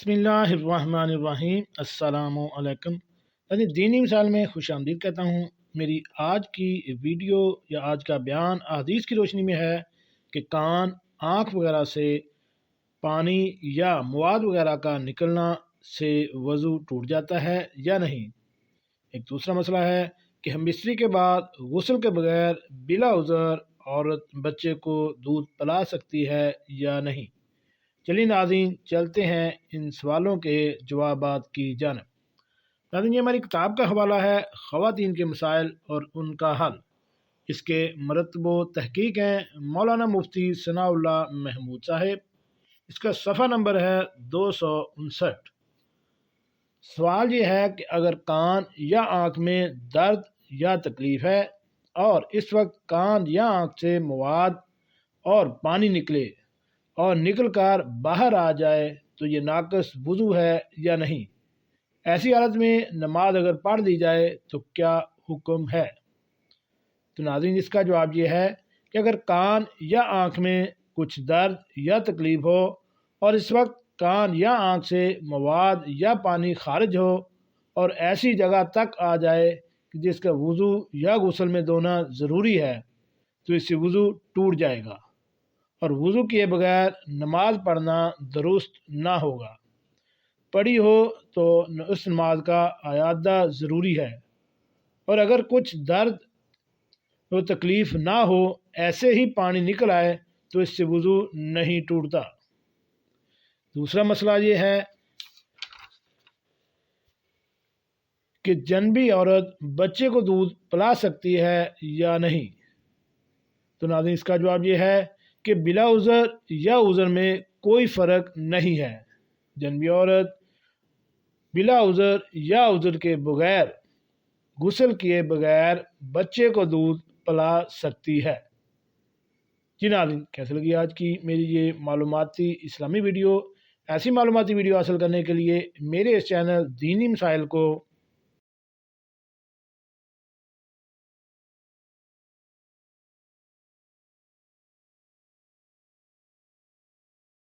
بسم اللہ الرحمن الرحیم۔ السلام علیکم۔ دینی مثال میں خوش آمدید کہتا ہوں۔ میری آج کی ویڈیو یا آج کا بیان احادیث کی روشنی میں ہے کہ کان، آنکھ وغیرہ سے پانی یا مواد وغیرہ کا نکلنا سے وضو ٹوٹ جاتا ہے یا نہیں۔ ایک دوسرا مسئلہ ہے کہ ہم بستری کے بعد غسل کے بغیر بلا عذر عورت بچے کو دودھ پلا سکتی ہے یا نہیں۔ چلیے ناظرین، چلتے ہیں ان سوالوں کے جوابات کی جانب۔ ناظرین، یہ ہماری کتاب کا حوالہ ہے، خواتین کے مسائل اور ان کا حل۔ اس کے مرتب و تحقیق ہیں مولانا مفتی ثناء اللہ محمود صاحب۔ اس کا صفحہ نمبر ہے 259۔ سوال یہ ہے کہ اگر کان یا آنکھ میں درد یا تکلیف ہے اور اس وقت کان یا آنکھ سے مواد اور پانی نکلے اور نکل کر باہر آ جائے تو یہ ناقص وضو ہے یا نہیں۔ ایسی حالت میں نماز اگر پڑھ لی جائے تو کیا حکم ہے؟ تو ناظرین، اس کا جواب یہ ہے کہ اگر کان یا آنکھ میں کچھ درد یا تکلیف ہو اور اس وقت کان یا آنکھ سے مواد یا پانی خارج ہو اور ایسی جگہ تک آ جائے کہ جس کا وضو یا غسل میں دھونا ضروری ہے تو اس سے وضو ٹوٹ جائے گا اور وضو کیے بغیر نماز پڑھنا درست نہ ہوگا۔ پڑھی ہو تو اس نماز کا اعادہ ضروری ہے، اور اگر کچھ درد و تکلیف نہ ہو، ایسے ہی پانی نکل آئے تو اس سے وضو نہیں ٹوٹتا۔ دوسرا مسئلہ یہ ہے کہ جنبی عورت بچے کو دودھ پلا سکتی ہے یا نہیں۔ تو ناظرین، اس کا جواب یہ ہے کہ بلا عذر یا عذر میں کوئی فرق نہیں ہے۔ جنبی عورت بلا عذر یا عذر کے بغیر غسل کیے بغیر بچے کو دودھ پلا سکتی ہے۔ جی ناظرین، کیسے لگی آج کی میری یہ معلوماتی اسلامی ویڈیو؟ ایسی معلوماتی ویڈیو حاصل کرنے کے لیے میرے اس چینل دینی مسائل کو